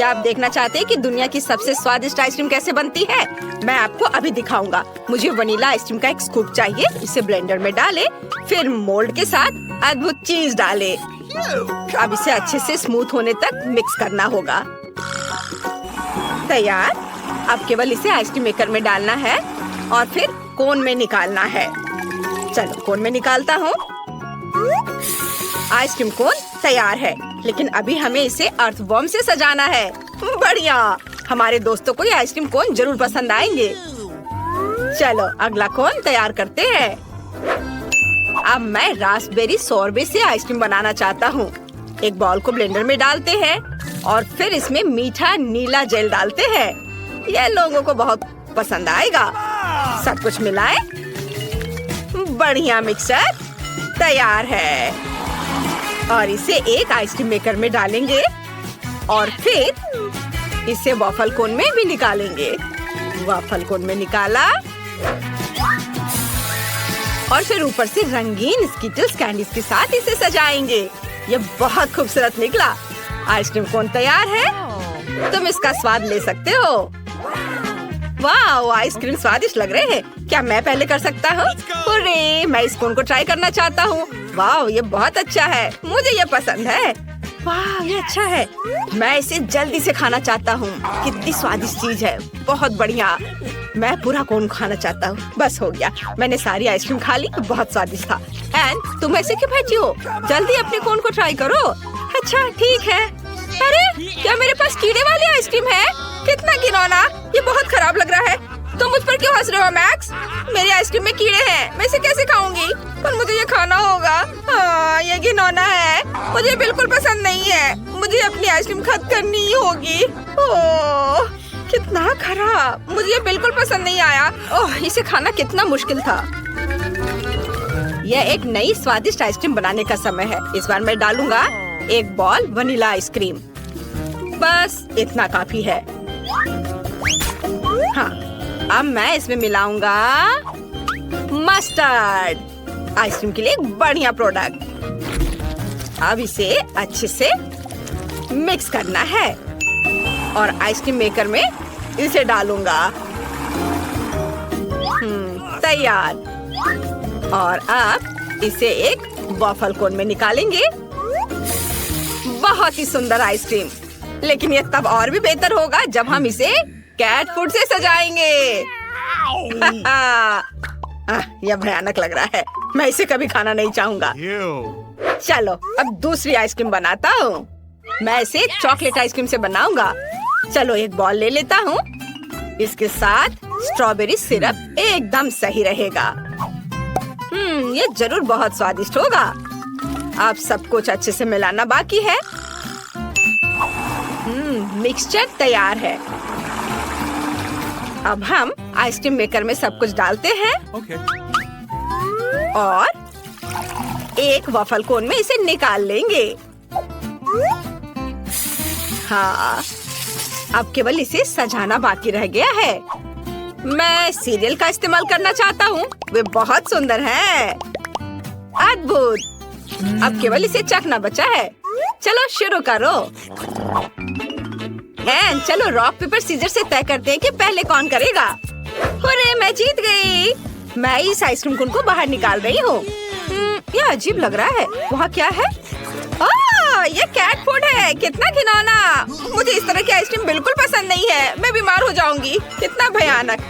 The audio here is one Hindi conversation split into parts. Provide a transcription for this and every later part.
क्या आप देखना चाहते हैं कि दुनिया की सबसे स्वादिष्ट आइसक्रीम कैसे बनती है? मैं आपको अभी दिखाऊंगा। मुझे वनीला आइसक्रीम का एक स्कूप चाहिए। इसे ब्लेंडर में डालें, फिर मोल्ड के साथ अद्भुत चीज डालें। अब इसे अच्छे से स्मूथ होने तक मिक्स करना होगा। तैयार। अब केवल इसे आइसक्रीम मेकर में डालना है और फिर कोन में निकालना है। चलो कोन में निकालता हूँ। आइसक्रीम कोन तैयार है, लेकिन अभी हमें इसे अर्थवॉर्म से सजाना है। बढ़िया, हमारे दोस्तों को ये आइसक्रीम कोन जरूर पसंद आएंगे। चलो अगला कोन तैयार करते हैं। अब मैं रास्पबेरी सोरबे से आइसक्रीम बनाना चाहता हूँ। एक बॉल को ब्लेंडर में डालते हैं और फिर इसमें मीठा नीला जेल डालते हैं। यह लोगों को बहुत पसंद आएगा। सब कुछ मिलाएं। बढ़िया, मिक्सचर तैयार है और इसे एक आइसक्रीम मेकर में डालेंगे और फिर इसे वॉफल कोन में भी निकालेंगे। वॉफल कोन में निकाला और फिर ऊपर से रंगीन स्कीटल्स कैंडीज के साथ इसे सजाएंगे। ये बहुत खूबसूरत निकला। आइसक्रीम कोन तैयार है। तुम इसका स्वाद ले सकते हो। वाह, आइसक्रीम स्वादिष्ट लग रहे हैं। क्या मैं पहले कर सकता हूँ? अरे, मैं इस कोन को ट्राई करना चाहता हूँ। वाह, ये बहुत अच्छा है। मुझे ये पसंद है। वाह, ये अच्छा है। मैं इसे जल्दी से खाना चाहता हूँ। कितनी स्वादिष्ट चीज है। बहुत बढ़िया। मैं पूरा कोन खाना चाहता हूँ। बस हो गया, मैंने सारी आइसक्रीम खा ली। बहुत स्वादिष्ट था। एंड तुम ऐसे क्यों बैठी हो? जल्दी अपने कोन को ट्राई करो। अच्छा ठीक है। अरे, क्या मेरे पास कीड़े वाली आइसक्रीम है? कितना घिनौना। ये बहुत खराब लग रहा है। तुम मुझ पर क्यों हंस रहे हो मैक्स? मेरी आइसक्रीम में कीड़े हैं। मैं इसे कैसे खाऊंगी? पर मुझे ये खाना होगा। हाँ, ये घिनौना है। मुझे बिल्कुल पसंद नहीं है। मुझे अपनी आइसक्रीम खत्म करनी ही होगी। ओह, कितना खराब। मुझे ये बिल्कुल पसंद नहीं आया। ओह, इसे खाना कितना मुश्किल था। यह एक नई स्वादिष्ट आइसक्रीम बनाने का समय है। इस बार मैं डालूंगा एक बॉल वनीला आइसक्रीम। बस इतना काफी है। हाँ, अब मैं इसमें मिलाऊंगा मस्टर्ड। आइसक्रीम के लिए एक बढ़िया प्रोडक्ट। अब इसे अच्छे से मिक्स करना है और आइसक्रीम मेकर में इसे डालूंगा। तैयार। और अब इसे एक वॉफल कोन में निकालेंगे। बहुत ही सुंदर आइसक्रीम। लेकिन ये तब और भी बेहतर होगा जब हम इसे कैट फूड से सजाएंगे। यह भयानक लग रहा है। मैं इसे कभी खाना नहीं चाहूंगा। चलो अब दूसरी आइसक्रीम बनाता हूँ। मैं इसे चॉकलेट आइसक्रीम से बनाऊंगा। चलो एक बॉल ले लेता हूँ। इसके साथ स्ट्रॉबेरी सिरप एकदम सही रहेगा। ये जरूर बहुत स्वादिष्ट होगा। अब सब कुछ अच्छे से मिलाना बाकी है। मिक्सचर तैयार है। अब हम आइसक्रीम मेकर में सब कुछ डालते हैं और एक वॉफल कोन में इसे निकाल लेंगे। हाँ, अब केवल इसे सजाना बाकी रह गया है। मैं सीरियल का इस्तेमाल करना चाहता हूँ। वे बहुत सुंदर हैं। अद्भुत। अब केवल इसे चखना बचा है। चलो शुरू करो। चलो रॉक पेपर सीजर से तय करते हैं कि पहले कौन करेगा। अरे, मैं जीत गई। मैं इस आइसक्रीम कोन को बाहर निकाल रही हूँ। यह अजीब लग रहा है। वहाँ क्या है? ये कैट फूड है। कितना घिनौना। मुझे इस तरह की आइसक्रीम बिल्कुल पसंद नहीं है। मैं बीमार हो जाऊंगी। कितना भयानक।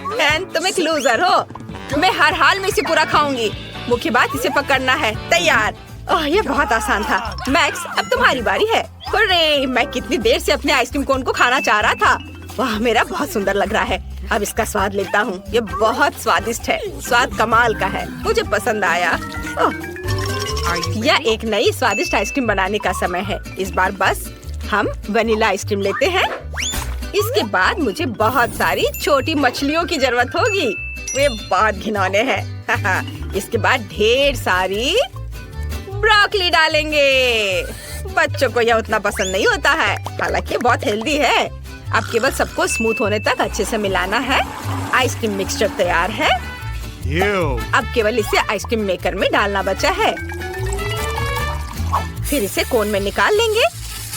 तुम एक लूजर हो। मैं हर हाल में इसे पूरा खाऊंगी। मुख्य बात इसे पकड़ना है। तैयार। ये बहुत आसान था। मैक्स, अब तुम्हारी बारी है। अरे, मैं कितनी देर से अपने आइसक्रीम कोन को खाना चाह रहा था। वाह, मेरा बहुत सुंदर लग रहा है। अब इसका स्वाद लेता हूँ। ये बहुत स्वादिष्ट है। स्वाद कमाल का है। मुझे पसंद आया। यह एक नई स्वादिष्ट आइसक्रीम बनाने का समय है। इस बार बस हम वनीला आइसक्रीम लेते हैं। इसके बाद मुझे बहुत सारी छोटी मछलियों की जरूरत होगी। वे बहुत घिनौने हैं। इसके बाद ढेर सारी ब्रोकली डालेंगे। बच्चों को यह उतना पसंद नहीं होता है, हालांकि बहुत हेल्दी है। अब केवल सबको स्मूथ होने तक अच्छे से मिलाना है। आइसक्रीम मिक्सचर तैयार है। अब केवल इसे आइसक्रीम मेकर में डालना बचा है। फिर इसे कोन में निकाल लेंगे।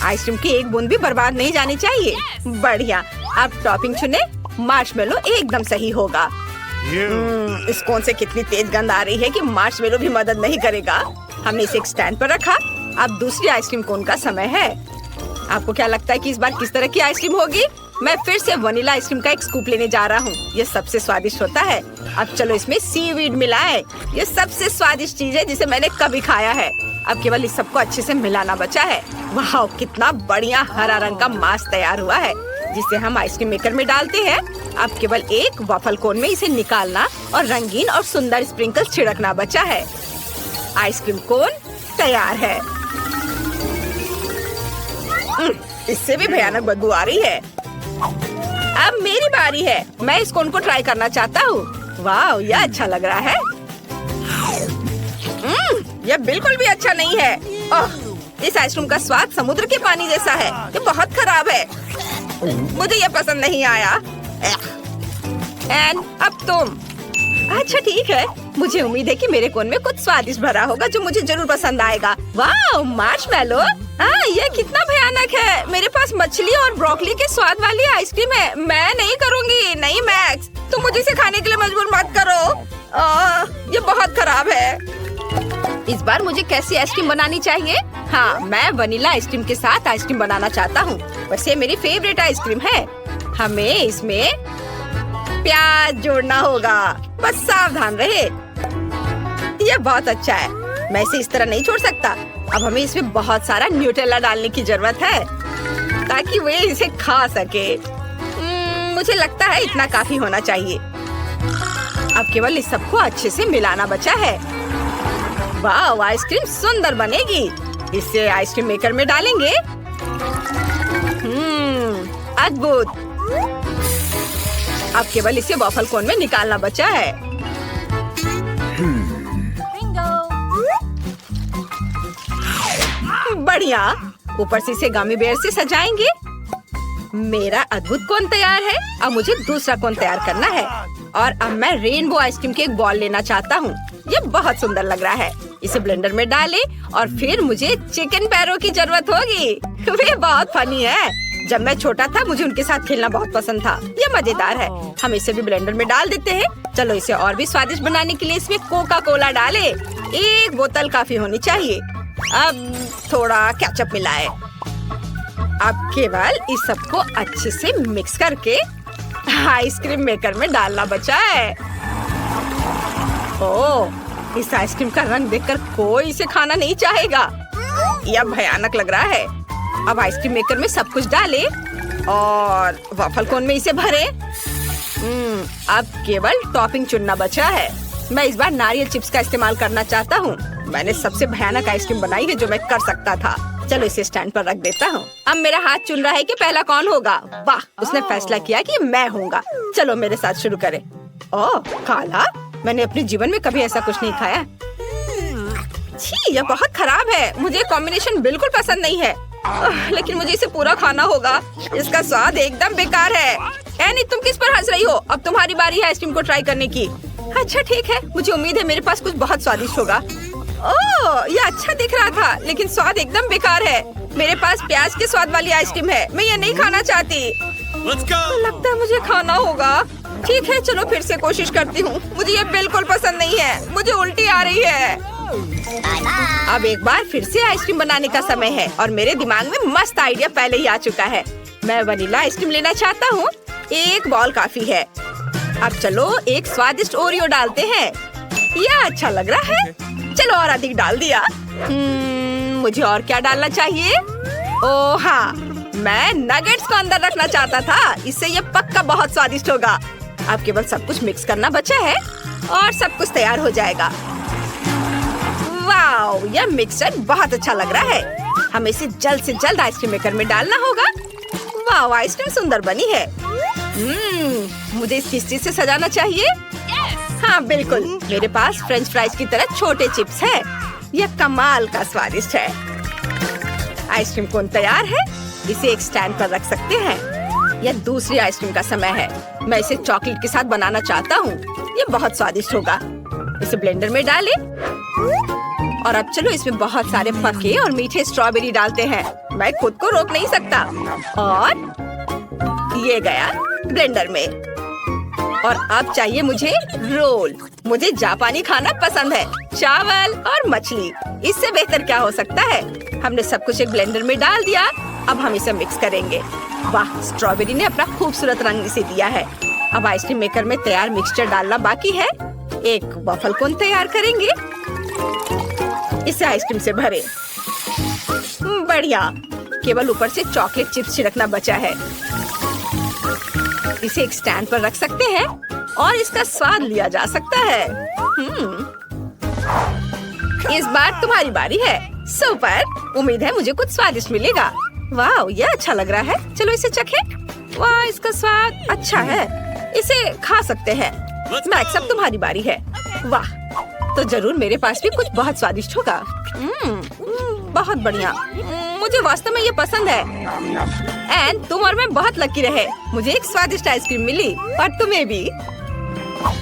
आइसक्रीम की एक बूंद भी बर्बाद नहीं जानी चाहिए। बढ़िया। अब टॉपिंग चुने। मार्शमेलो एकदम सही होगा। इस कोन से कितनी तेज गंध आ रही है कि मार्शमेलो भी मदद नहीं करेगा। हमने इसे एक स्टैंड पर रखा। अब दूसरी आइसक्रीम कोन का समय है। आपको क्या लगता है कि इस बार किस तरह की आइसक्रीम होगी? मैं फिर से वनीला आइसक्रीम का एक स्कूप लेने जा रहा हूँ। ये सबसे स्वादिष्ट होता है। अब चलो इसमें सीवीड मिलाएं। ये सबसे स्वादिष्ट चीज है जिसे मैंने कभी खाया है। अब केवल इस सबको अच्छे से मिलाना बचा है। वाह, कितना बढ़िया हरा रंग का मास तैयार हुआ है जिसे हम आइसक्रीम मेकर में डालते हैं। अब केवल एक वॉफल कोन में इसे निकालना और रंगीन और सुंदर स्प्रिंकल्स छिड़कना बचा है। आइसक्रीम कोन तैयार है। इससे भी भयानक बदबू आ रही है। अब मेरी बारी है। मैं इस कोन को ट्राई करना चाहता हूँ। वाह, यह अच्छा लग रहा है। यह बिल्कुल भी अच्छा नहीं है। ओह, इस आइसक्रीम का स्वाद समुद्र के पानी जैसा है। ये बहुत खराब है। मुझे यह पसंद नहीं आया। एंड अब तुम। अच्छा ठीक है। मुझे उम्मीद है कि मेरे कोन में कुछ स्वादिष्ट भरा होगा जो मुझे जरूर पसंद आएगा। वाह, मार्शमेलो। हाँ, यह कितना भयानक है। मेरे पास मछली और ब्रोकली के स्वाद वाली आइसक्रीम है। मैं नहीं करूँगी। नहीं मैक्स, तुम मुझे इसे खाने के लिए मजबूर मत करो। ये बहुत खराब है। इस बार मुझे कैसी आइसक्रीम बनानी चाहिए? हाँ, मैं वनीला आइसक्रीम के साथ आइसक्रीम बनाना चाहता हूँ। वैसे मेरी फेवरेट आइसक्रीम है। हमें इसमें प्याज जोड़ना होगा। बस सावधान रहे। यह बहुत अच्छा है। मैं इसे इस तरह नहीं छोड़ सकता। अब हमें इसमें बहुत सारा न्यूटेला डालने की जरूरत है ताकि वे इसे खा सके। मुझे लगता है इतना काफी होना चाहिए। अब केवल इस सबको अच्छे से मिलाना बचा है। वाह, आइसक्रीम सुंदर बनेगी। इसे आइसक्रीम मेकर में डालेंगे। अद्भुत। अब केवल इसे वॉफल कोन में निकालना बचा है। बढ़िया। ऊपर से इसे गमी बेयर से सजाएंगे। मेरा अद्भुत कोन तैयार है। अब मुझे दूसरा कोन तैयार करना है और अब मैं रेनबो आइसक्रीम की एक बॉल लेना चाहता हूँ। ये बहुत सुंदर लग रहा है। इसे ब्लेंडर में डालें और फिर मुझे चिकन पैरों की जरूरत होगी। वे बहुत फनी है। जब मैं छोटा था मुझे उनके साथ खेलना बहुत पसंद था। ये मजेदार है। हम इसे भी ब्लेंडर में डाल देते हैं। चलो इसे और भी स्वादिष्ट बनाने के लिए इसमें कोका कोला डालें। एक बोतल काफी होनी चाहिए। अब थोड़ा केचप मिलाएं। अब केवल इस सबको अच्छे से मिक्स करके आइसक्रीम मेकर में डालना बचा है। ओह, इस आइसक्रीम का रंग देखकर कोई इसे खाना नहीं चाहेगा। यह भयानक लग रहा है। अब आइसक्रीम मेकर में सब कुछ डालें और वॉफल कोन में इसे भरें। अब केवल टॉपिंग चुनना बचा है। मैं इस बार नारियल चिप्स का इस्तेमाल करना चाहता हूँ। मैंने सबसे भयानक आइसक्रीम बनाई है जो मैं कर सकता था। चलो इसे स्टैंड पर रख देता हूँ। अब मेरा हाथ चुन रहा है कि पहला कौन होगा। वाह, उसने फैसला किया कि मैं होऊंगा। चलो मेरे साथ शुरू करें। ओह, काला। मैंने अपने जीवन में कभी ऐसा कुछ नहीं खाया। छी, यह बहुत खराब है। मुझे कॉम्बिनेशन बिल्कुल पसंद नहीं है। लेकिन मुझे इसे पूरा खाना होगा। इसका स्वाद एकदम बेकार है। एनी, तुम किस पर हंस रही हो? अब तुम्हारी बारी है आइसक्रीम को ट्राई करने की। अच्छा ठीक है। मुझे उम्मीद है मेरे पास कुछ बहुत स्वादिष्ट होगा। ओह, यह अच्छा दिख रहा था लेकिन स्वाद एकदम बेकार है। मेरे पास प्याज के स्वाद वाली आइसक्रीम है। मैं ये नहीं खाना चाहती। लगता है मुझे खाना होगा। ठीक है, चलो फिर से कोशिश करती हूँ। मुझे ये बिल्कुल पसंद नहीं है। मुझे उल्टी आ रही है। अब एक बार फिर से आइसक्रीम बनाने का समय है और मेरे दिमाग में मस्त आइडिया पहले ही आ चुका है। मैं वनीला आइसक्रीम लेना चाहता हूँ। एक बॉल काफी है। अब चलो एक स्वादिष्ट ओरियो डालते हैं। यह अच्छा लग रहा है। चलो और अधिक डाल दिया। मुझे और क्या डालना चाहिए? ओह हाँ, मैं नगेट्स को अंदर रखना चाहता था। इससे ये पक्का बहुत स्वादिष्ट होगा। अब केवल सब कुछ मिक्स करना बचा है और सब कुछ तैयार हो जाएगा। वाह, यह मिक्सचर बहुत अच्छा लग रहा है। हमें इसे जल्द से जल्द आइसक्रीम मेकर में डालना होगा। वाह, आइसक्रीम सुंदर बनी है। मुझे इस किस चीज से सजाना चाहिए? हाँ बिल्कुल, मेरे पास फ्रेंच फ्राइज की तरह छोटे चिप्स हैं। यह कमाल का स्वादिष्ट है। आइसक्रीम कोन तैयार है। इसे एक स्टैंड पर रख सकते हैं। यह दूसरी आइसक्रीम का समय है। मैं इसे चॉकलेट के साथ बनाना चाहता हूँ। यह बहुत स्वादिष्ट होगा। इसे ब्लेंडर में डालें और अब चलो इसमें बहुत सारे पके और मीठे स्ट्रॉबेरी डालते हैं। मैं खुद को रोक नहीं सकता। और ये गया ब्लेंडर में। और अब चाहिए मुझे रोल। मुझे जापानी खाना पसंद है, चावल और मछली। इससे बेहतर क्या हो सकता है। हमने सब कुछ एक ब्लेंडर में डाल दिया। अब हम इसे मिक्स करेंगे। वाह, स्ट्रॉबेरी ने अपना खूबसूरत रंग इसे दिया है। अब आइसक्रीम मेकर में तैयार मिक्सचर डालना बाकी है। एक वफल कोन तैयार करेंगे। इसे आइसक्रीम से भरे। बढ़िया, केवल ऊपर से चॉकलेट चिप्स छिड़कना बचा है। इसे एक स्टैंड पर रख सकते हैं और इसका स्वाद लिया जा सकता है। इस बार तुम्हारी बारी है। सुपर, उम्मीद है मुझे कुछ स्वादिष्ट मिलेगा। वाह, यह अच्छा लग रहा है। चलो इसे चखें। वाह, इसका स्वाद अच्छा है। इसे खा सकते हैं। मैक्स, अब तुम्हारी बारी है। वाह, तो जरूर मेरे पास भी कुछ बहुत स्वादिष्ट होगा। बहुत बढ़िया, मुझे वास्तव में ये पसंद है। एंड तुम और मैं बहुत लकी रहे। मुझे एक स्वादिष्ट आइसक्रीम मिली और तुम्हें भी।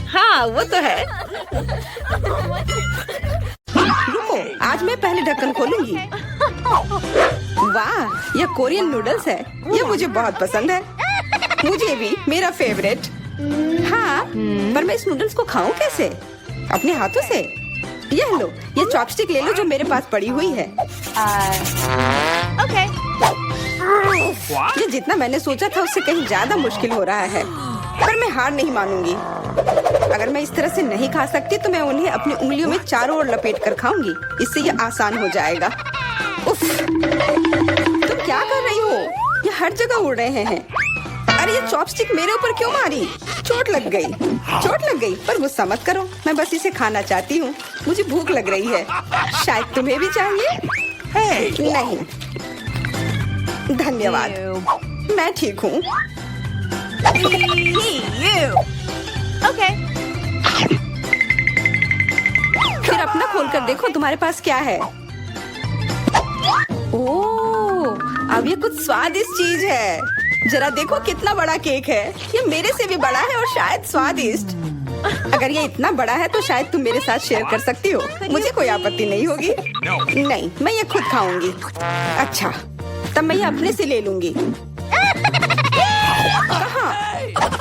हाँ, वो तो है। रुको, आज मैं पहले ढक्कन खोलूंगी। वाह, यह कोरियन नूडल्स है। यह मुझे बहुत पसंद है। मुझे भी, मेरा फेवरेट। हाँ, पर मैं इस नूडल्स को खाऊं कैसे? अपने हाथों से? यह लो, ये चॉपस्टिक ले लो जो मेरे पास पड़ी हुई है। Okay. ये जितना मैंने सोचा था उससे कहीं ज्यादा मुश्किल हो रहा है। पर मैं हार नहीं मानूंगी। अगर मैं इस तरह से नहीं खा सकती तो मैं उन्हें अपनी उंगलियों में चारों ओर लपेट कर खाऊंगी। इससे ये आसान हो जाएगा। उफ, तुम क्या कर रही हो? ये हर जगह उड़ रहे हैं। अरे, ये चॉपस्टिक मेरे ऊपर क्यों मारी? चोट लग गई। पर गुस्सा मत करो, मैं बस इसे खाना चाहती हूँ। मुझे भूख लग रही है। शायद तुम्हें भी चाहिए? नहीं, धन्यवाद। मैं ठीक हूँ। Okay. फिर अपना खोल कर देखो तुम्हारे पास क्या है। ओह, अब ये कुछ स्वादिष्ट चीज है। जरा देखो कितना बड़ा केक है। ये मेरे से भी बड़ा है और शायद स्वादिष्ट। अगर ये इतना बड़ा है तो शायद तुम मेरे साथ शेयर कर सकती हो। मुझे कोई आपत्ति नहीं होगी। नहीं, मैं ये खुद खाऊंगी। अच्छा, तब मैं ये अपने से ले लूंगी। कहाँ?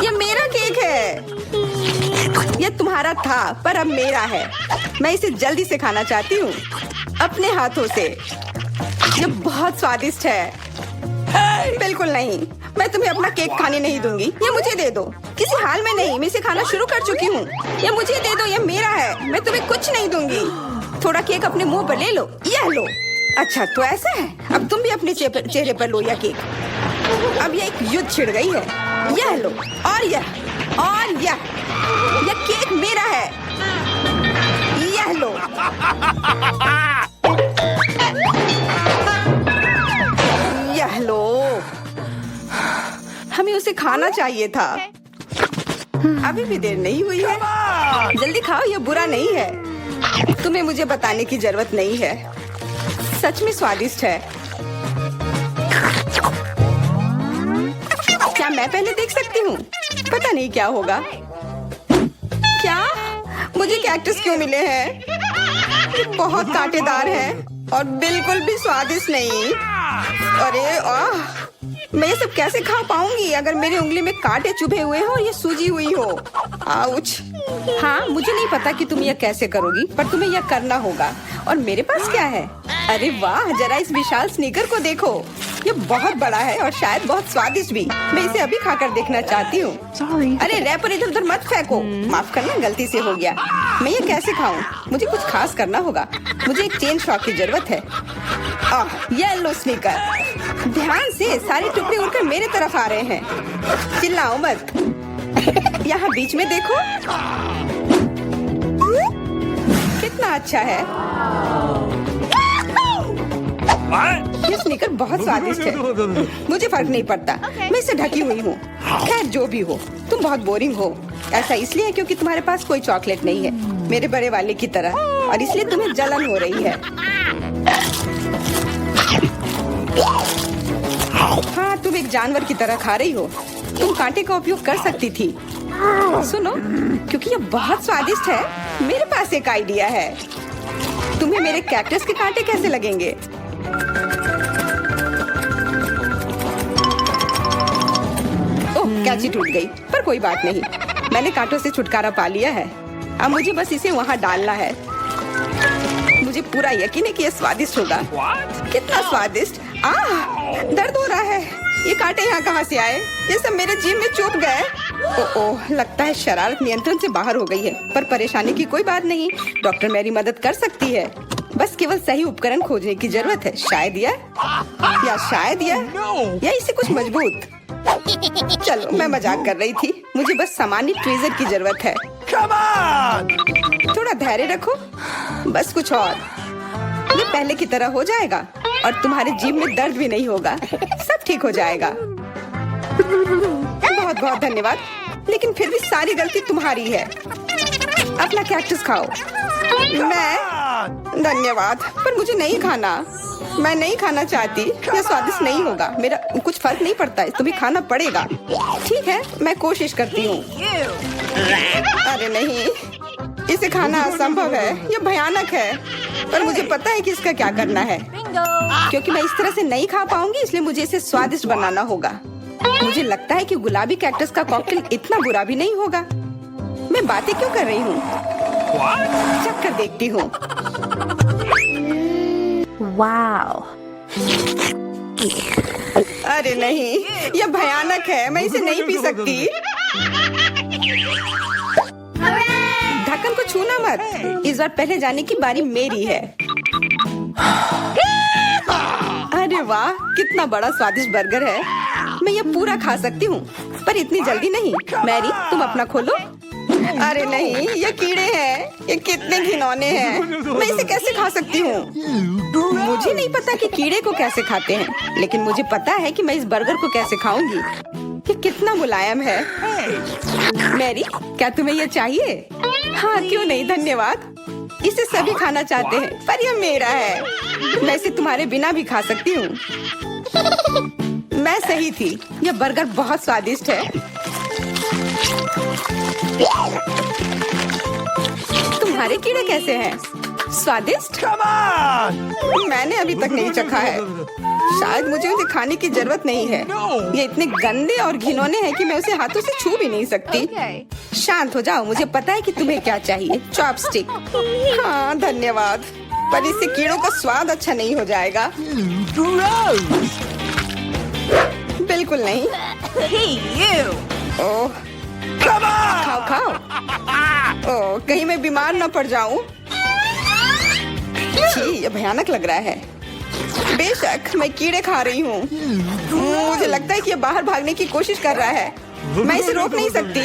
ये मेरा केक है। ये तुम्हारा था पर अब मेरा है। मैं इसे जल्दी से खाना चाहती हूँ, अपने हाथों से। ये बहुत स्वादिष्ट है। बिल्कुल नहीं, मैं तुम्हें अपना केक खाने नहीं दूंगी। ये मुझे दे दो। किसी हाल में नहीं, मैं इसे खाना शुरू कर चुकी हूँ। ये मुझे दे दो, ये मेरा है। मैं तुम्हें कुछ नहीं दूंगी। थोड़ा केक अपने मुंह पर ले लो। यह लो। अच्छा, तो ऐसा है। अब तुम भी अपने चेहरे पर लो यह केक। अब ये एक युद्ध छिड़ गई है। यह लो, और यह केक मेरा है। यह लो। यह लो। हमें उसे खाना चाहिए था। अभी भी देर नहीं हुई है। जल्दी खाओ, यह बुरा नहीं है। तुम्हें मुझे बताने की जरूरत नहीं है। सच में स्वादिष्ट है। क्या मैं पहले देख सकती हूँ? पता नहीं क्या होगा। क्या मुझे कैक्टस क्यों मिले हैं? ये बहुत कांटेदार हैं और बिल्कुल भी स्वादिष्ट नहीं। अरे मैं ये सब कैसे खा पाऊंगी अगर मेरी उंगली में कांटे चुभे हुए हो और ये सूजी हुई हो। आउच। हाँ, मुझे नहीं पता कि तुम यह कैसे करोगी, पर तुम्हें यह करना होगा। और मेरे पास क्या है? अरे वाह, जरा इस विशाल स्नीकर को देखो। ये बहुत बड़ा है और शायद बहुत स्वादिष्ट भी। मैं इसे अभी खाकर देखना चाहती हूँ। अरे रैपर इधर उधर मत फेंको। माफ करना, गलती से हो गया। मैं ये कैसे खाऊं? मुझे कुछ खास करना होगा। मुझे एक चेन शॉक की जरूरत है। ये लो स्नीकर। ध्यान से, सारे टुकड़े उड़कर मेरे तरफ आ रहे हैं। चिल्लाओ मत। यहाँ बीच में देखो, कितना अच्छा है। ये स्नीकर बहुत स्वादिष्ट है। मुझे फर्क नहीं पड़ता, मैं इससे ढकी हुई हूँ। खैर जो भी हो, तुम बहुत बोरिंग हो। ऐसा इसलिए है क्योंकि तुम्हारे पास कोई चॉकलेट नहीं है, मेरे बड़े वाले की तरह, और इसलिए तुम्हें जलन हो रही है। हाँ, तुम एक जानवर की तरह खा रही हो। तुम कांटे का उपयोग कर सकती थी। सुनो, क्योंकि ये बहुत स्वादिष्ट है, मेरे पास एक आइडिया है। तुम्हें मेरे कैक्टस के कांटे कैसे लगेंगे? कैंची टूट गई, पर कोई बात नहीं, मैंने कांटों से छुटकारा पा लिया है। अब मुझे बस इसे वहाँ डालना है। मुझे पूरा यकीन है कि ये स्वादिष्ट होगा। कितना स्वादिष्ट! दर्द हो रहा है। ये कांटे यहाँ कहाँ से आए? ये सब मेरे जीभ में चुभ गए। ओह, लगता है शरारत नियंत्रण से बाहर हो गई है, पर परेशानी की कोई बात नहीं। डॉक्टर मेरी मदद कर सकती है। बस केवल सही उपकरण खोजने की जरूरत है। शायद या इसे कुछ मजबूत। चलो, मैं मजाक कर रही थी। मुझे बस सामान्य ट्वीजर की जरूरत है। थोड़ा धैर्य रखो, बस कुछ और। ये पहले की तरह हो जाएगा और तुम्हारे जीभ में दर्द भी नहीं होगा। सब ठीक हो जाएगा। बहुत बहुत धन्यवाद, लेकिन फिर भी सारी गलती तुम्हारी है। अपना कैक्टस खाओ। धन्यवाद, पर मुझे नहीं खाना। मैं नहीं खाना चाहती। यह स्वादिष्ट नहीं होगा। मेरा कुछ फर्क नहीं पड़ता, तुम्हें खाना पड़ेगा। ठीक है, मैं कोशिश करती हूँ। अरे नहीं, इसे खाना असंभव है। यह भयानक है, पर मुझे पता है कि इसका क्या करना है। क्योंकि मैं इस तरह से नहीं खा पाऊंगी, इसलिए मुझे इसे स्वादिष्ट बनाना होगा। मुझे लगता है कि गुलाबी कैक्टस का कॉकटेल इतना बुरा भी नहीं होगा। मैं बातें क्यों कर रही हूँ? चख कर देखती हूँ। Wow. अरे नहीं, यह भयानक है। मैं इसे नहीं पी सकती। ढक्कन को छूना मत। इस बार पहले जाने की बारी मेरी है। अरे वाह, कितना बड़ा स्वादिष्ट बर्गर है। मैं ये पूरा खा सकती हूँ, पर इतनी जल्दी नहीं। मैरी, तुम अपना खोलो। अरे नहीं, ये कीड़े हैं। ये कितने घिनौने हैं। मैं इसे कैसे खा सकती हूँ? मुझे नहीं पता कि कीड़े को कैसे खाते हैं, लेकिन मुझे पता है कि मैं इस बर्गर को कैसे खाऊंगी। ये कितना मुलायम है। मैरी, क्या तुम्हें ये चाहिए? हाँ, क्यों नहीं, धन्यवाद। इसे सभी खाना चाहते हैं, पर यह मेरा है। मैं इसे तुम्हारे बिना भी खा सकती हूँ। मैं सही थी, यह बर्गर बहुत स्वादिष्ट है। तुम्हारे कीड़े कैसे हैं? स्वादिष्ट? मैंने अभी तक नहीं चखा है। शायद मुझे उसे खाने की जरूरत नहीं है। ये इतने गंदे और घिनौने हैं कि मैं उसे हाथों से छू भी नहीं सकती। शांत हो जाओ, मुझे पता है कि तुम्हें क्या चाहिए। चॉपस्टिक। हाँ, धन्यवाद, पर इससे कीड़ों का स्वाद अच्छा नहीं हो जाएगा। बिल्कुल नहीं। ओह, खाओ खाओ। ओह, कहीं मैं बीमार न पड़ जाऊं। छी, ये भयानक लग रहा है। बेशक मैं कीड़े खा रही हूँ। मुझे लगता है कि ये बाहर भागने की कोशिश कर रहा है। मैं इसे रोक नहीं सकती।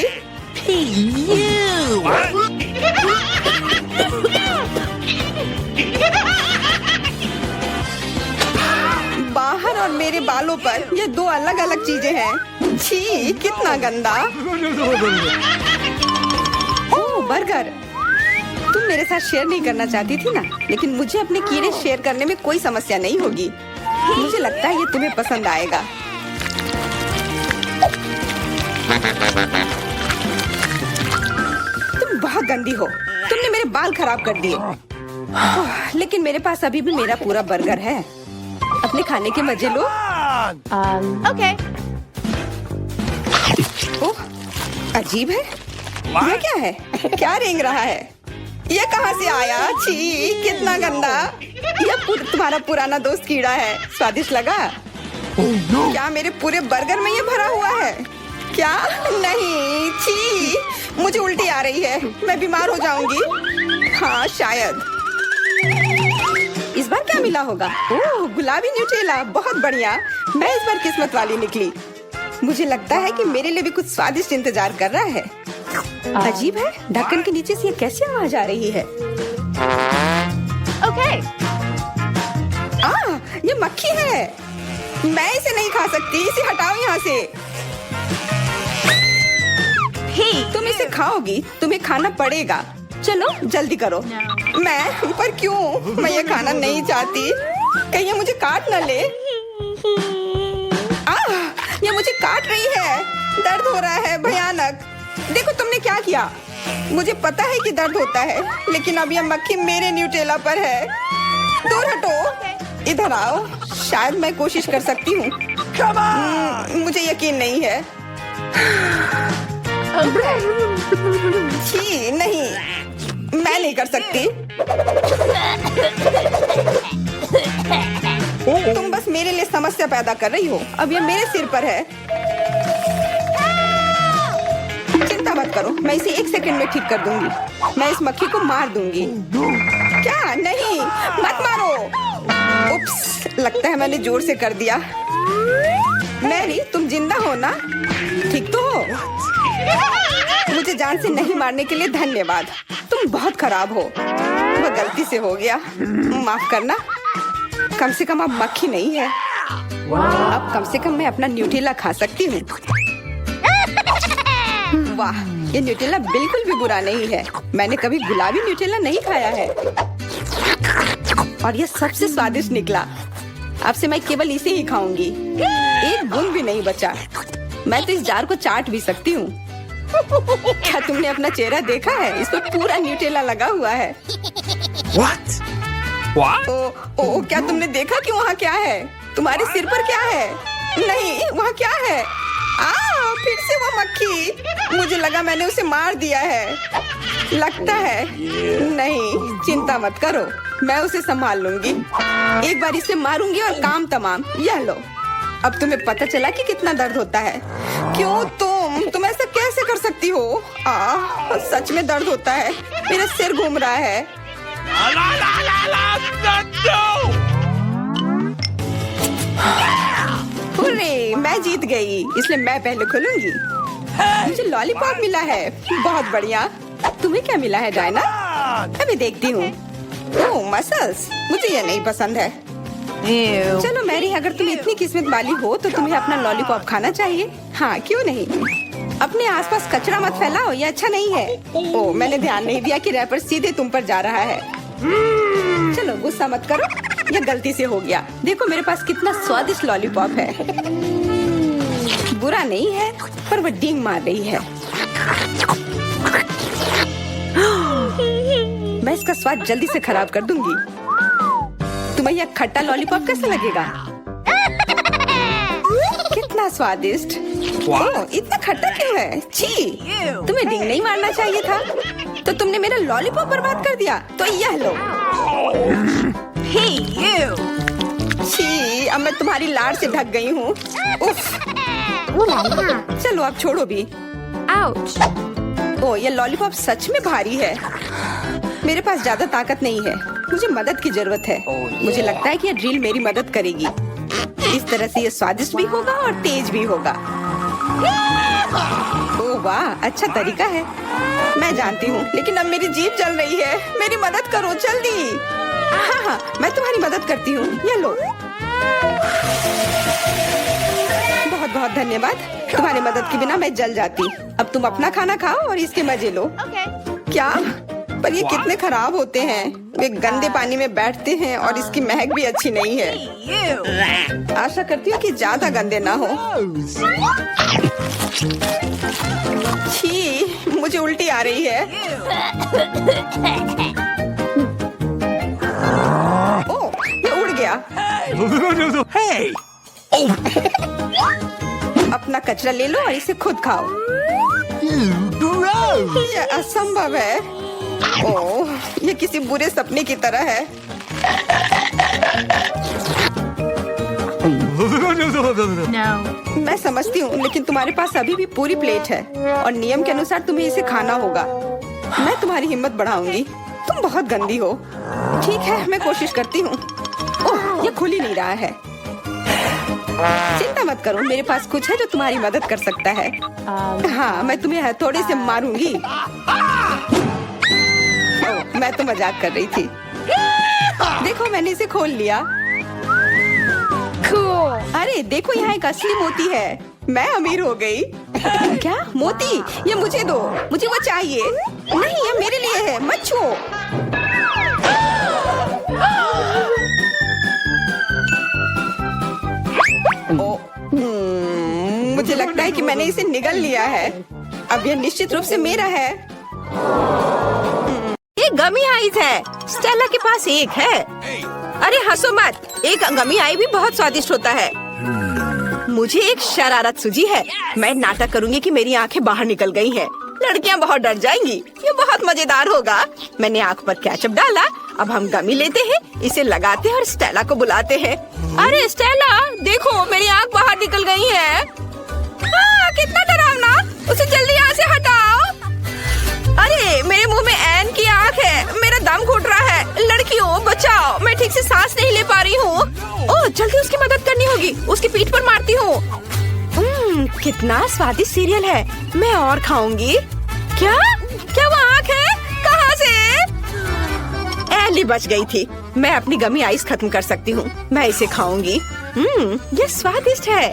बाहर और मेरे बालों पर ये दो अलग अलग चीजें हैं। छी, कितना गंदा। ओह, बर्गर। तुम मेरे साथ शेयर नहीं करना चाहती थी ना, लेकिन मुझे अपने कीड़े शेयर करने में कोई समस्या नहीं होगी। मुझे लगता है ये तुम्हें पसंद आएगा। तुम बहुत गंदी हो। तुमने मेरे बाल खराब कर दिए। लेकिन मेरे पास अभी भी मेरा पूरा बर्गर है। अपने खाने के मजे लो। Okay. ओह, अजीब है। ये क्या है? क्या रेंग रहा है? ये कहाँ से आया? छी, कितना गंदा। यह तुम्हारा पुराना दोस्त कीड़ा है। स्वादिष्ट लगा? क्या मेरे पूरे बर्गर में ये भरा हुआ है? क्या? नहीं, छी, मुझे उल्टी आ रही है। मैं बीमार हो जाऊंगी। हाँ, शायद। इस बार क्या मिला होगा? ओह, गुलाबी न्यूटेला, बहुत बढ़िया। मैं इस बार किस्मत वाली निकली। मुझे लगता है कि मेरे लिए भी कुछ स्वादिष्ट इंतजार कर रहा है। अजीब है, ढक्कन के नीचे से ये कैसी आवाज आ रही है? Okay. ये मक्खी है। मैं इसे नहीं खा सकती। इसे हटाओ यहाँ से। तुम इसे खाओगी, तुम्हें खाना पड़ेगा। चलो जल्दी करो। मैं पर क्यों? मैं ये खाना नहीं चाहती। कहीं ये मुझे काट न ले। ये मुझे काट रही है। दर्द हो रहा है, भयानक। देखो तुमने क्या किया। मुझे पता है कि दर्द होता है, लेकिन अब यह मक्खी मेरे न्यूटेला पर है। दूर हटो। इधर आओ। शायद मैं कोशिश कर सकती हूँ। मुझे यकीन नहीं है। छी, नहीं, मैं नहीं कर सकती। तुम बस मेरे लिए समस्या पैदा कर रही हो। अब ये मेरे सिर पर है। चिंता मत करो, मैं इसे 1 सेकंड में ठीक कर दूंगी। मैं इस मक्खी को मार दूंगी। क्या? नहीं, मत मारो। उप्स, लगता है मैंने जोर से कर दिया। मैरी, तुम जिंदा हो ना? ठीक तो हो? मुझे जान से नहीं मारने के लिए धन्यवाद। तुम बहुत खराब हो। वो गलती से हो गया, माफ करना। कम से कम अब मक्खी नहीं है। अब कम से कम मैं अपना न्यूटेला खा सकती हूँ। वाह, ये न्यूटेला बिल्कुल भी बुरा नहीं है। मैंने कभी गुलाबी न्यूटेला नहीं खाया है और ये सबसे स्वादिष्ट निकला। अब से मैं केवल इसे ही खाऊंगी। एक बूंद भी नहीं बचा। मैं तो इस जार को चाट भी सकती हूँ। क्या तुमने अपना चेहरा देखा है? इस पर पूरा न्यूटेला लगा हुआ है। What? What? ओ, क्या तुमने देखा कि वहाँ क्या है? तुम्हारे सिर पर क्या है? नहीं, वहाँ क्या है? फिर से वो मक्खी। मुझे लगा मैंने उसे मार दिया है। लगता है नहीं, चिंता मत करो, मैं उसे संभाल लूंगी। एक बार इसे मारूंगी और काम तमाम। यह लो। अब तुम्हें पता चला कि कितना दर्द होता है। क्यों तुम ऐसा कैसे कर सकती हो? सच में दर्द होता है। मेरा सिर घूम रहा है। हुर्रे, मैं जीत गई, इसलिए मैं पहले खोलूंगी। मुझे लॉलीपॉप मिला है। बहुत बढ़िया। तुम्हें क्या मिला है डायना? अभी देखती हूँ। ओह, मसल्स। मुझे ये नहीं पसंद है। चलो मैरी, अगर तुम इतनी किस्मत वाली हो तो तुम्हें अपना लॉलीपॉप खाना चाहिए। हाँ, क्यों नहीं। अपने आसपास कचरा मत फैलाओ, ये अच्छा नहीं है। ओह, मैंने ध्यान नहीं दिया कि रैपर सीधे तुम पर जा रहा है। चलो गुस्सा मत करो, यह गलती से हो गया। देखो मेरे पास कितना स्वादिष्ट लॉलीपॉप है। बुरा नहीं है, पर वो डींग मार रही है। मैं इसका स्वाद जल्दी से खराब कर दूंगी। तुम्हें यह खट्टा लॉलीपॉप कैसा लगेगा? कितना स्वादिष्ट। ओह, इतना खट्टा क्यों है? छी, तुम्हें डींग नहीं मारना चाहिए था। तो तुमने मेरा लॉलीपॉप बर्बाद कर दिया। तो यह लो। छी, अब मैं तुम्हारी लाड़ से ढक गई हूँ। उफ। चलो अब छोड़ो भी। ओह, ये लॉलीपॉप सच में भारी है। मेरे पास ज्यादा ताकत नहीं है, मुझे मदद की जरूरत है। मुझे लगता है कि ये ड्रिल मेरी मदद करेगी। इस तरह से ये स्वादिष्ट भी होगा और तेज भी होगा। ओह वाह, अच्छा तरीका है। मैं जानती हूँ, लेकिन अब मेरी जीभ जल रही है। मेरी मदद करो जल्दी। हाँ, मैं तुम्हारी मदद करती हूँ। ये लो। बहुत बहुत धन्यवाद। तुम्हारी मदद के बिना मैं जल जाती। अब तुम अपना खाना खाओ और इसके मजे लो। क्या? पर ये कितने खराब होते हैं। वे गंदे पानी में बैठते हैं और इसकी महक भी अच्छी नहीं है। आशा करती हूँ कि ज्यादा गंदे ना हो। छी, मुझे उल्टी आ रही है। ओह, ये उड़ गया। Hey! अपना कचरा ले लो और इसे खुद खाओ। Gross! ये असंभव है। ओह, ये किसी बुरे सपने की तरह है। No. मैं समझती हूँ, लेकिन तुम्हारे पास अभी भी पूरी प्लेट है और नियम के अनुसार तुम्हें इसे खाना होगा। मैं तुम्हारी हिम्मत बढ़ाऊंगी। तुम बहुत गंदी हो। ठीक है, मैं कोशिश करती हूँ। ओह, ये खुल ही नहीं रहा है। चिंता मत करो, मेरे पास कुछ है जो तुम्हारी मदद कर सकता है। हाँ, मैं तुम्हें हथौड़े से मारूंगी। ओह, मैं तो मजाक कर रही थी। देखो, मैंने इसे खोल लिया। अरे देखो, यहाँ एक असली मोती है। मैं अमीर हो गई। क्या? मोती? ये मुझे दो, मुझे वो चाहिए। नहीं, ये मेरे लिए है, मत छुओ। मुझे लगता है कि मैंने इसे निगल लिया है। अब यह निश्चित रूप से मेरा है। ये गमी आइस है। स्टेला के पास एक है। अरे हंसो मत, एक गमी आई भी बहुत स्वादिष्ट होता है। मुझे एक शरारत सूझी है। मैं नाटक करूंगी कि मेरी आंखें बाहर निकल गई हैं। लड़कियां बहुत डर जाएंगी। ये बहुत मजेदार होगा। मैंने आंख पर केचप डाला। अब हम गमी लेते हैं, इसे लगाते हैं और स्टेला को बुलाते हैं। अरे स्टेला, देखो मेरी आंख बाहर निकल गई है। कितना डरावना! उसे जल्दी यहाँ से हटाओ। अरे मेरे मुंह में एन की आंख है। मेरा दम घुट रहा है। लड़कियों बचाओ, मैं ठीक से सांस नहीं ले पा रही हूँ। ओह, जल्दी उसकी मदद करनी होगी। उसकी पीठ पर मारती हूँ। कितना स्वादिष्ट सीरियल है। मैं और खाऊंगी। क्या क्या वो आंख है? कहाँ से? एली बच गई थी। मैं अपनी गमी आइस खत्म कर सकती हूँ। मैं इसे खाऊंगी। ये स्वादिष्ट है।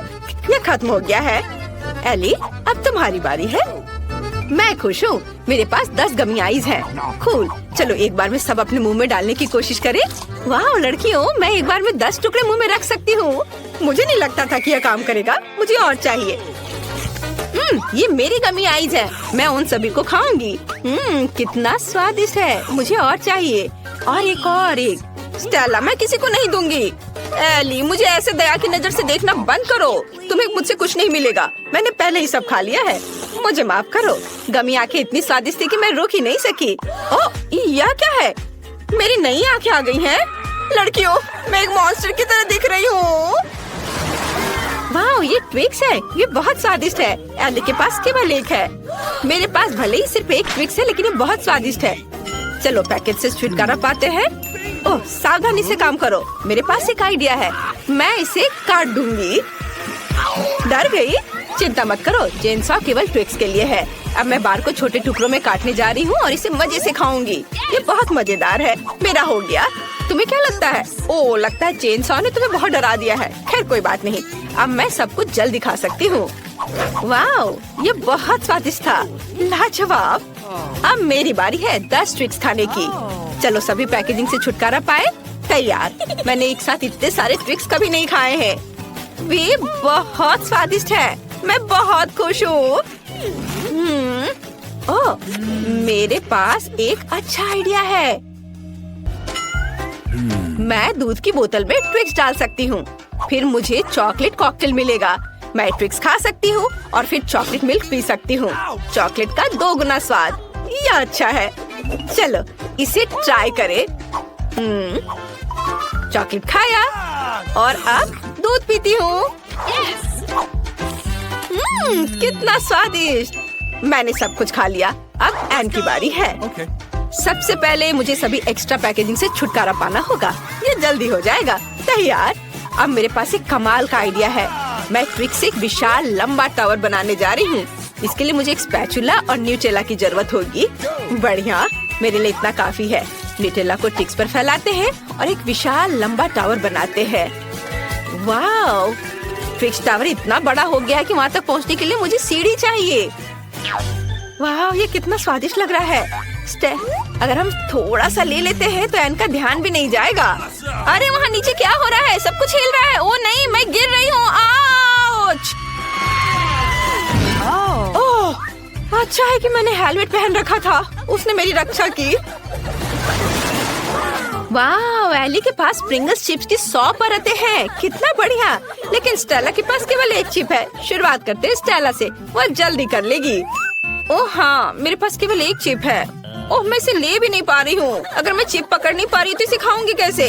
ये खत्म हो गया है। एली, अब तुम्हारी बारी है। मैं खुश हूँ। मेरे पास 10 गमी आइस हैं। कूल। चलो एक बार में सब अपने मुंह में डालने की कोशिश करें। वाह लड़कियों, मैं एक बार में 10 टुकड़े मुंह में रख सकती हूँ। मुझे नहीं लगता था कि यह काम करेगा। मुझे और चाहिए। ये मेरी गमी आइस है। मैं उन सभी को खाऊंगी। कितना स्वादिष्ट है। मुझे और चाहिए। और एक। स्टेला, मैं किसी को नहीं दूंगी। एली, मुझे ऐसे दया की नजर से देखना बंद करो। तुम्हें मुझसे कुछ नहीं मिलेगा। मैंने पहले ही सब खा लिया है। मुझे माफ करो। गमी आंखें इतनी स्वादिष्ट थी कि मैं रोक ही नहीं सकी। ओह, यह क्या है? मेरी नई आंखें आ गई हैं। लड़कियों, मैं एक मॉन्स्टर की तरह दिख रही हूँ। वाह, ये ट्विक्स है। ये बहुत स्वादिष्ट है। एली के पास केवल एक है। मेरे पास भले ही सिर्फ एक ट्विक्स है, लेकिन ये बहुत स्वादिष्ट है। चलो पैकेट से छुटकारा पाते हैं। ओह, सावधानी से काम करो। मेरे पास एक आइडिया है। मैं इसे काट दूंगी। डर गई? चिंता मत करो, चेनसॉ केवल ट्विक्स के लिए है। अब मैं बार को छोटे टुकड़ों में काटने जा रही हूँ और इसे मजे से खाऊंगी। ये बहुत मजेदार है। मेरा हो गया। तुम्हें क्या लगता है? ओह, लगता है चेनसॉ ने तुम्हें बहुत डरा दिया है। खैर कोई बात नहीं। अब मैं सब कुछ जल्दी खा सकती हूँ। वाह, ये बहुत स्वादिष्ट था। लाजवाब। अब मेरी बारी है 10 ट्विक्स खाने की। चलो सभी पैकेजिंग से छुटकारा पाए। तैयार। मैंने एक साथ इतने सारे ट्विक्स कभी नहीं खाए हैं। वे बहुत स्वादिष्ट है। मैं बहुत खुश हूँ। ओह, मेरे पास एक अच्छा आइडिया है। मैं दूध की बोतल में ट्विक्स डाल सकती हूँ। फिर मुझे चॉकलेट कॉकटेल मिलेगा। मैं ट्विक्स खा सकती हूँ और फिर चॉकलेट मिल्क पी सकती हूँ। चॉकलेट का 2 गुना स्वाद। यह अच्छा है। चलो इसे ट्राई करें। चॉकलेट खाया और अब दूध पीती हूँ। कितना स्वादिष्ट। मैंने सब कुछ खा लिया। अब एन की बारी है। सबसे पहले मुझे सभी एक्स्ट्रा पैकेजिंग से छुटकारा पाना होगा। ये जल्दी हो जाएगा। तैयार। अब मेरे पास एक कमाल का आइडिया है। मैं ट्विक्स से एक विशाल लंबा टावर बनाने जा रही हूँ। इसके लिए मुझे एक स्पैचुला और न्यूटेला की जरूरत होगी। बढ़िया, मेरे लिए इतना काफी है। न्यूटेला को ट्विक्स पर फैलाते हैं और एक विशाल लंबा टावर बनाते हैं। वाह, ट्विक्स टावर इतना बड़ा हो गया है कि वहाँ तक पहुँचने के लिए मुझे सीढ़ी चाहिए। वाह, ये कितना स्वादिष्ट लग रहा है। अगर हम थोड़ा सा ले लेते हैं तो एन का ध्यान भी नहीं जाएगा। अरे वहाँ नीचे क्या हो रहा है? सब कुछ हिल रहा है। ओ नहीं, मैं गिर रही हूँ। आउच! ओह, अच्छा है कि मैंने हेलमेट पहन रखा था। उसने मेरी रक्षा की। वाह, एली के पास प्रिंगल्स चिप्स की 100 परतें हैं। कितना बढ़िया। लेकिन स्टेला के पास केवल एक चिप है। शुरुआत करते हैं स्टेला से। वो जल्दी कर लेगी। ओह हाँ, मेरे पास केवल एक चिप है। ओह, मैं इसे ले भी नहीं पा रही हूँ। अगर मैं चिप पकड़ नहीं पा रही तो इसे खाऊंगी कैसे?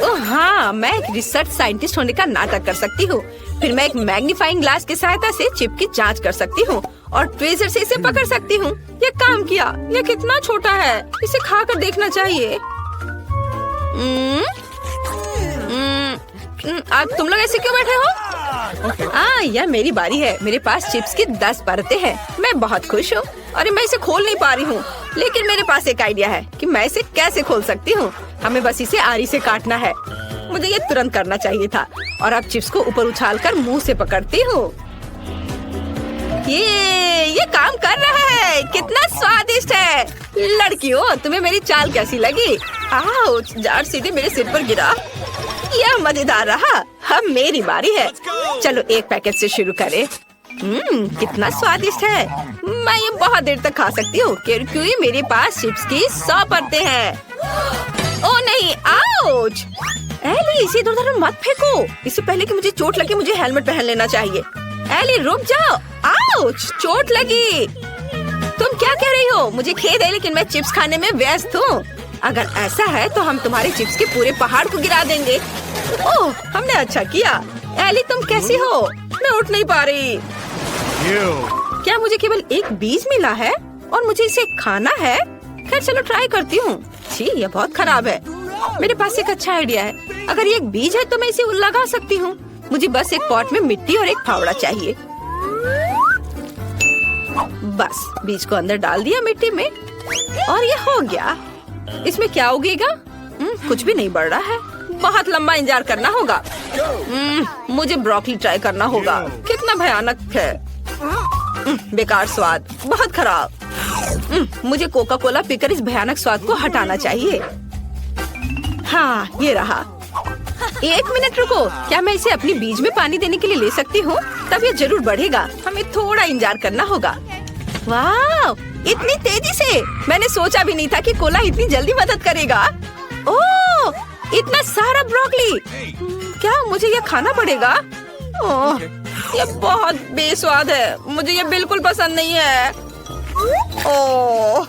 ओह हाँ, मैं एक रिसर्च साइंटिस्ट होने का नाटक कर सकती हूँ। फिर मैं एक मैग्नीफाइंग ग्लास की सहायता से चिप की जांच कर सकती हूँ और ट्वीजर से इसे पकड़ सकती हूँ। ये काम किया। ये कितना छोटा है। इसे खाकर देखना चाहिए। आज तुम लोग ऐसे क्यों बैठे हो? यह मेरी बारी है। मेरे पास चिप्स की 10 परतें हैं। मैं बहुत खुश हूँ। अरे मैं इसे खोल नहीं पा रही हूँ, लेकिन मेरे पास एक आइडिया है कि मैं इसे कैसे खोल सकती हूँ। हमें बस इसे आरी से काटना है। मुझे ये तुरंत करना चाहिए था। और अब चिप्स को ऊपर उछालकर मुंह से पकड़ती हूँ। ये काम कर रहा है। कितना स्वादिष्ट है। लड़कियों, तुम्हें मेरी चाल कैसी लगी? आउच! जार सीधे मेरे सिर पर गिरा। यह मजेदार रहा। अब मेरी बारी है। चलो एक पैकेट से शुरू करें। कितना स्वादिष्ट है। मैं ये बहुत देर तक खा सकती हूँ क्योंकि मेरे पास चिप्स की 100 परतें हैं। ओ नहीं, आउच! एली इसे इधर उधर मत फेंको। इससे पहले कि मुझे चोट लगे मुझे हेलमेट पहन लेना चाहिए। एली रुक जाओ, आउच, चोट लगी। तुम क्या कह रही हो? मुझे खेद है लेकिन मैं चिप्स खाने में व्यस्त हूँ। अगर ऐसा है तो हम तुम्हारे चिप्स के पूरे पहाड़ को गिरा देंगे। ओह, हमने अच्छा किया। एली तुम कैसी हो? मैं उठ नहीं पा रही। क्या मुझे केवल एक बीज मिला है और मुझे इसे खाना है? खैर चलो ट्राई करती हूँ। छी, ये बहुत खराब है। मेरे पास एक अच्छा आइडिया है। अगर ये एक बीज है तो मैं इसे लगा सकती हूँ। मुझे बस एक पॉट में मिट्टी और एक फावड़ा चाहिए। बस बीज को अंदर डाल दिया मिट्टी में और ये हो गया। इसमें क्या उगेगा? कुछ भी नहीं बढ़ रहा है। बहुत लंबा इंतजार करना होगा। मुझे ब्रोकली ट्राई करना होगा। कितना भयानक है। बेकार स्वाद, बहुत खराब। मुझे कोका कोला पीकर इस भयानक स्वाद को हटाना चाहिए। हाँ, ये रहा। 1 मिनट रुको, क्या मैं इसे अपनी बीज में पानी देने के लिए ले सकती हूँ? तब ये जरूर बढ़ेगा। हमें थोड़ा इंतजार करना होगा। वाह, इतनी तेजी से! मैंने सोचा भी नहीं था कि कोला इतनी जल्दी मदद करेगा। ओह, इतना सारा ब्रोकली! क्या मुझे ये खाना पड़ेगा? ओह, ये बहुत बेस्वाद है। मुझे ये बिल्कुल पसंद नहीं है। ओह,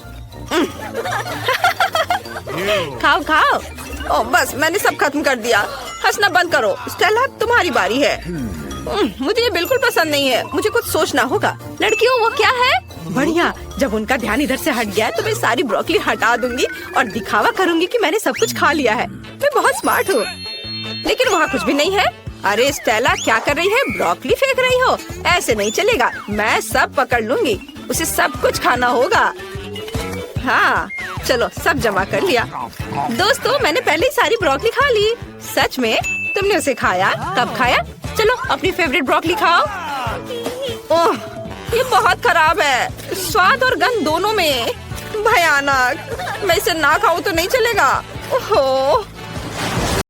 खाओ खाओ। ओह, बस मैंने सब खत्म कर दिया। हंसना बंद करो। स्टेला, तुम्हारी बारी है। मुझे ये बिल्कुल पसंद नहीं है। मुझे कुछ सोचना होगा। लड़कियों, वो क्या है? बढ़िया, जब उनका ध्यान इधर से हट गया तो मैं सारी ब्रोकली हटा दूंगी और दिखावा करूंगी कि मैंने सब कुछ खा लिया है। मैं बहुत स्मार्ट हूँ। लेकिन वहाँ कुछ भी नहीं है। अरे स्टेला, क्या कर रही है? ब्रोकली फेंक रही हो? ऐसे नहीं चलेगा। मैं सब पकड़ लूंगी। उसे सब कुछ खाना होगा। हाँ, चलो सब जमा कर लिया। दोस्तों, मैंने पहले ही सारी ब्रोकली खा ली। सच में? तुमने उसे खाया? कब खाया? चलो अपनी फेवरेट ब्रोकली खाओ। ओह, ये बहुत खराब है। स्वाद और गंध दोनों में। भयानक। मैं इसे ना खाऊं तो नहीं चलेगा। ओहो।